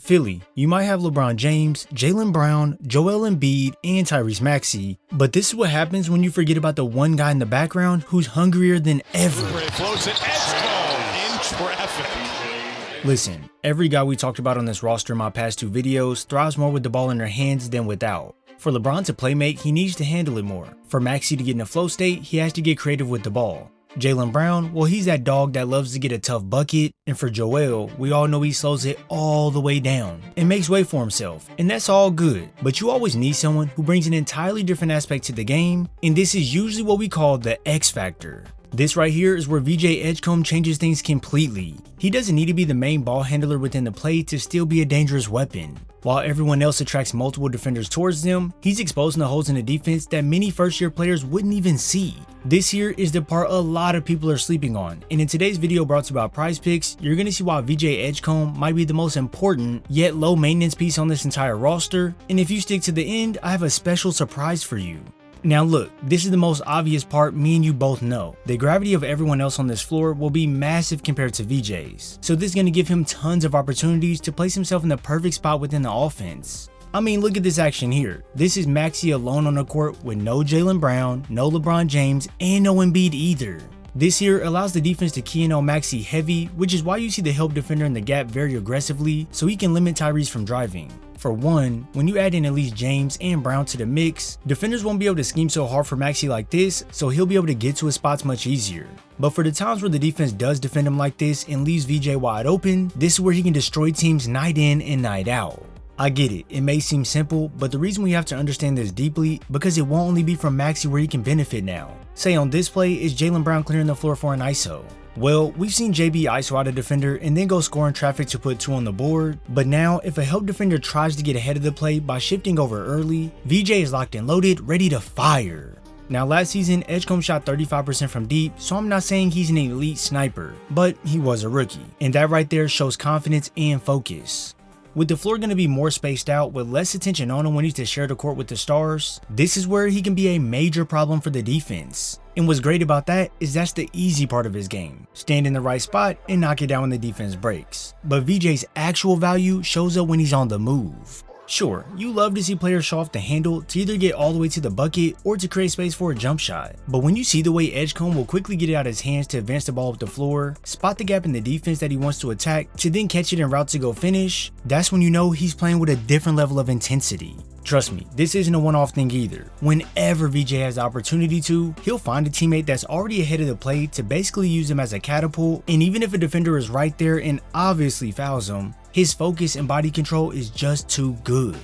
Philly, you might have LeBron James, Jaylen Brown, Joel Embiid, and Tyrese Maxey, but this is what happens when you forget about the one guy in the background who's hungrier than ever. Floats it, Edgecombe in traffic. Listen, every guy we talked about on this roster in my past two videos thrives more with the ball in their hands than without. For LeBron to playmate, he needs to handle it more. For Maxey to get in a flow state, he has to get creative with the ball. Jaylen Brown, well, he's that dog that loves to get a tough bucket, and for Joel, we all know he slows it all the way down and makes way for himself, and that's all good, but you always need someone who brings an entirely different aspect to the game, and this is usually what we call the X factor. This right here is where VJ Edgecombe changes things completely. He doesn't need to be the main ball handler within the play to still be a dangerous weapon. While everyone else attracts multiple defenders towards them, he's exposing the holes in the defense that many first-year players wouldn't even see. This here is the part a lot of people are sleeping on, and in today's video brought to you by ProdGxm, you're going to see why VJ Edgecombe might be the most important yet low maintenance piece on this entire roster, and if you stick to the end, I have a special surprise for you. Now look, this is the most obvious part me and you both know. The gravity of everyone else on this floor will be massive compared to VJ's, so this is going to give him tons of opportunities to place himself in the perfect spot within the offense. I mean, look at this action here. This is Maxey alone on the court with no Jaylen Brown, no LeBron James, and no Embiid either. This here allows the defense to key in on Maxey heavy, which is why you see the help defender in the gap very aggressively so he can limit Tyrese from driving. For one, when you add in at least James and Brown to the mix, defenders won't be able to scheme so hard for Maxey like this, so he'll be able to get to his spots much easier. But for the times where the defense does defend him like this and leaves VJ wide open, this is where he can destroy teams night in and night out. I get it, it may seem simple, but the reason we have to understand this deeply because it won't only be from Maxey where he can benefit now. Say on this play is Jaylen Brown clearing the floor for an ISO. Well, we've seen JB ISO out a defender and then go score in traffic to put 2 on the board, but now if a help defender tries to get ahead of the play by shifting over early, VJ is locked and loaded, ready to fire. Now last season, Edgecombe shot 35% from deep, so I'm not saying he's an elite sniper, but he was a rookie, and that right there shows confidence and focus. With the floor going to be more spaced out with less attention on him when he's to share the court with the stars, this is where he can be a major problem for the defense. And what's great about that is that's the easy part of his game. Stand in the right spot and knock it down when the defense breaks. But VJ's actual value shows up when he's on the move. Sure, you love to see players show off the handle to either get all the way to the bucket or to create space for a jump shot. But when you see the way Edgecombe will quickly get it out of his hands to advance the ball up the floor, spot the gap in the defense that he wants to attack, to then catch it en route to go finish, that's when you know he's playing with a different level of intensity. Trust me, this isn't a one-off thing either. Whenever VJ has the opportunity to, he'll find a teammate that's already ahead of the play to basically use him as a catapult, and even if a defender is right there and obviously fouls him, his focus and body control is just too good.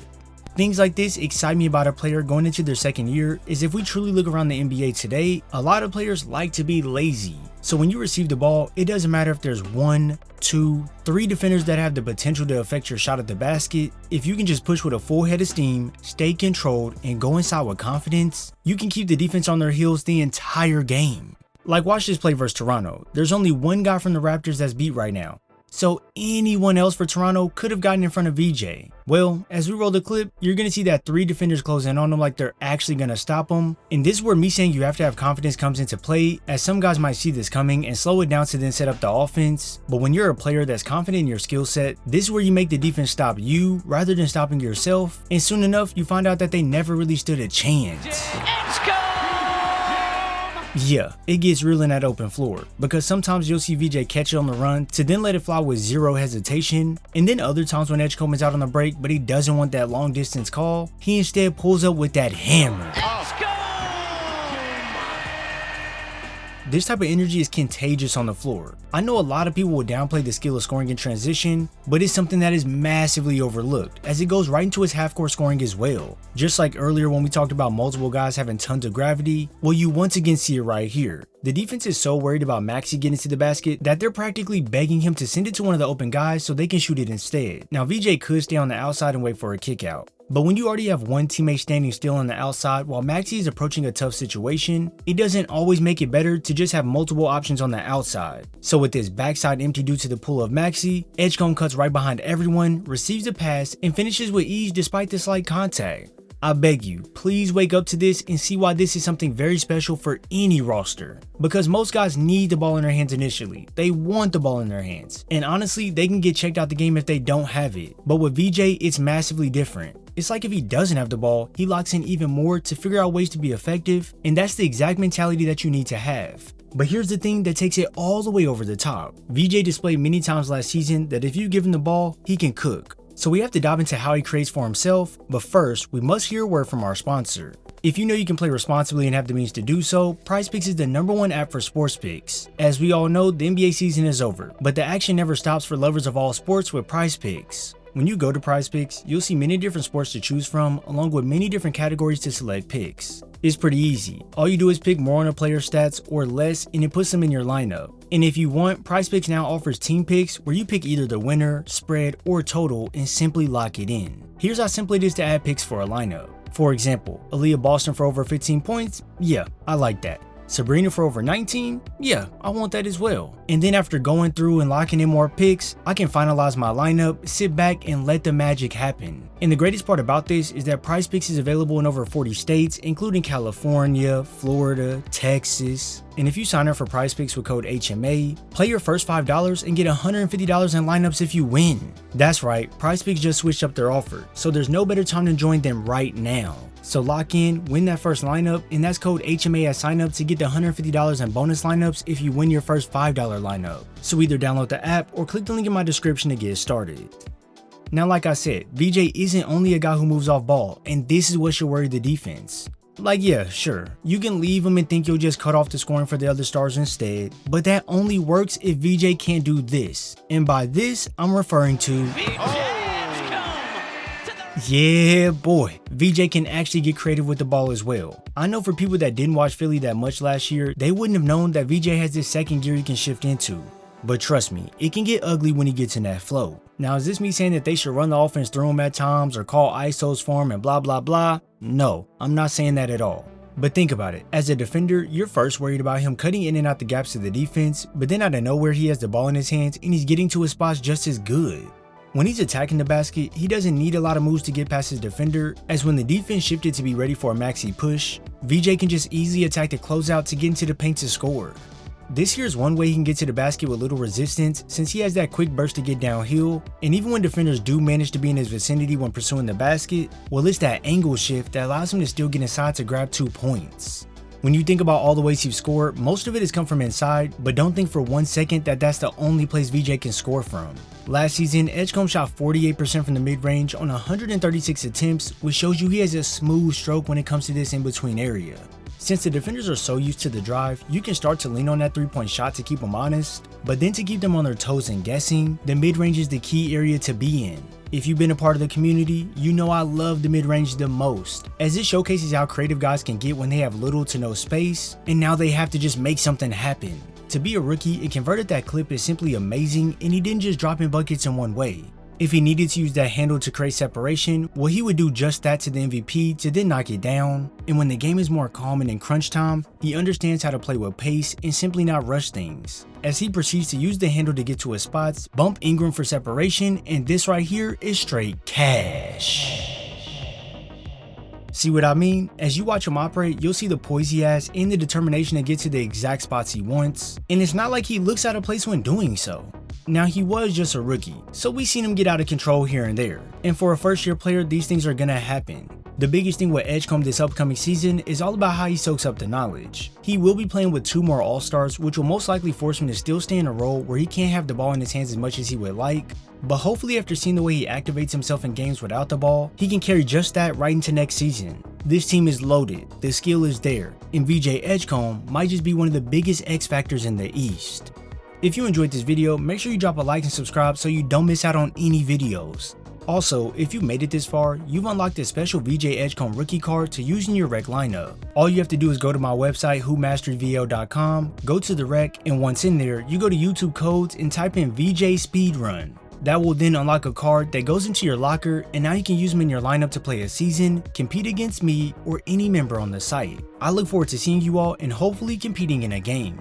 Things like this excite me about a player going into their second year, is if we truly look around the NBA today, a lot of players like to be lazy. So when you receive the ball, it doesn't matter if there's 1, 2, 3 defenders that have the potential to affect your shot at the basket. If you can just push with a full head of steam, stay controlled, and go inside with confidence, you can keep the defense on their heels the entire game. Like watch this play versus Toronto. There's only one guy from the Raptors that's beat right now. So anyone else for Toronto could have gotten in front of VJ. Well, as we roll the clip, you're going to see that 3 defenders close in on him like they're actually going to stop him. And this is where me saying you have to have confidence comes into play, as some guys might see this coming and slow it down to then set up the offense. But when you're a player that's confident in your skill set, this is where you make the defense stop you rather than stopping yourself. And soon enough, you find out that they never really stood a chance. Yeah, it gets real in that open floor, because sometimes you'll see VJ catch it on the run to then let it fly with zero hesitation, and then other times when Edgecombe is out on the break but he doesn't want that long distance call, he instead pulls up with that hammer. This type of energy is contagious on the floor. I know a lot of people will downplay the skill of scoring in transition, but it's something that is massively overlooked, as it goes right into his half-court scoring as well. Just like earlier when we talked about multiple guys having tons of gravity, well, you once again see it right here. The defense is so worried about Maxey getting to the basket that they're practically begging him to send it to one of the open guys so they can shoot it instead. Now VJ could stay on the outside and wait for a kick out, but when you already have one teammate standing still on the outside while Maxey is approaching a tough situation, it doesn't always make it better to just have multiple options on the outside. So with this backside empty due to the pull of Maxey, Edgecombe cuts right behind everyone, receives the pass, and finishes with ease despite the slight contact. I beg you, please wake up to this and see why this is something very special for any roster. Because most guys need the ball in their hands initially. They want the ball in their hands. And honestly, they can get checked out the game if they don't have it. But with VJ, it's massively different. It's like if he doesn't have the ball, he locks in even more to figure out ways to be effective, and that's the exact mentality that you need to have. But here's the thing that takes it all the way over the top. VJ displayed many times last season that if you give him the ball, he can cook. So we have to dive into how he creates for himself, but first, we must hear a word from our sponsor. If you know you can play responsibly and have the means to do so, PrizePicks is the #1 app for sports picks. As we all know, the NBA season is over, but the action never stops for lovers of all sports with PrizePicks. When you go to PrizePicks, you'll see many different sports to choose from, along with many different categories to select picks. It's pretty easy. All you do is pick more on a player's stats or less, and it puts them in your lineup. And if you want, PrizePicks now offers team picks where you pick either the winner, spread, or total and simply lock it in. Here's how simple it is to add picks for a lineup. For example, Aaliyah Boston for over 15 points? Yeah, I like that. Sabrina for over 19? Yeah, I want that as well. And then after going through and locking in more picks, I can finalize my lineup, sit back, and let the magic happen. And the greatest part about this is that PrizePicks is available in over 40 states, including California, Florida, Texas. And if you sign up for PrizePicks with code HMA, play your first $5 and get $150 in lineups if you win. That's right, PrizePicks just switched up their offer, so there's no better time to join them right now. So lock in, win that first lineup, and that's code HMA at signup to get the $150 in bonus lineups if you win your first $5 lineup. So either download the app or click the link in my description to get started. Now like I said, VJ isn't only a guy who moves off ball, and this is what should worry the defense. Like yeah, sure, you can leave him and think you'll just cut off the scoring for the other stars instead, but that only works if VJ can't do this. And by this, I'm referring to... Yeah boy, VJ can actually get creative with the ball as well. I know for people that didn't watch Philly that much last year, they wouldn't have known that VJ has this second gear he can shift into. But trust me, it can get ugly when he gets in that flow. Now is this me saying that they should run the offense through him at times or call ISOs for him and blah blah blah? No, I'm not saying that at all. But think about it, as a defender, you're first worried about him cutting in and out the gaps of the defense, but then out of nowhere he has the ball in his hands and he's getting to his spots just as good. When he's attacking the basket, he doesn't need a lot of moves to get past his defender, as when the defense shifted to be ready for a maxey push, VJ can just easily attack the closeout to get into the paint to score. This here's one way he can get to the basket with little resistance, since he has that quick burst to get downhill, and even when defenders do manage to be in his vicinity when pursuing the basket, well it's that angle shift that allows him to still get inside to grab 2 points. When you think about all the ways he's scored, most of it has come from inside, but don't think for 1 second that that's the only place VJ can score from. Last season, Edgecombe shot 48% from the mid-range on 136 attempts, which shows you he has a smooth stroke when it comes to this in-between area. Since the defenders are so used to the drive, you can start to lean on that 3-point shot to keep them honest, but then to keep them on their toes and guessing, the mid-range is the key area to be in. If you've been a part of the community, you know I love the mid-range the most, as it showcases how creative guys can get when they have little to no space, and now they have to just make something happen. To be a rookie, it converted that clip is simply amazing, and he didn't just drop in buckets in one way. If he needed to use that handle to create separation, well he would do just that to the MVP to then knock it down, and when the game is more calm and in crunch time, he understands how to play with pace and simply not rush things. As he proceeds to use the handle to get to his spots, bump Ingram for separation, and this right here is straight cash. See what I mean? As you watch him operate, you'll see the poise he has and the determination to get to the exact spots he wants, and it's not like he looks out of place when doing so. Now he was just a rookie, so we've seen him get out of control here and there, and for a first year player these things are gonna happen. The biggest thing with Edgecombe this upcoming season is all about how he soaks up the knowledge. He will be playing with 2 more all-stars, which will most likely force him to still stay in a role where he can't have the ball in his hands as much as he would like, but hopefully after seeing the way he activates himself in games without the ball, he can carry just that right into next season. This team is loaded, the skill is there, and VJ Edgecombe might just be one of the biggest X factors in the East. If you enjoyed this video, make sure you drop a like and subscribe so you don't miss out on any videos. Also, if you made it this far, you've unlocked a special VJ Edgecombe rookie card to use in your rec lineup. All you have to do is go to my website whomasteredvl.com, go to the rec, and once in there, you go to YouTube codes and type in VJ Speedrun. That will then unlock a card that goes into your locker, and now you can use them in your lineup to play a season, compete against me, or any member on the site. I look forward to seeing you all and hopefully competing in a game.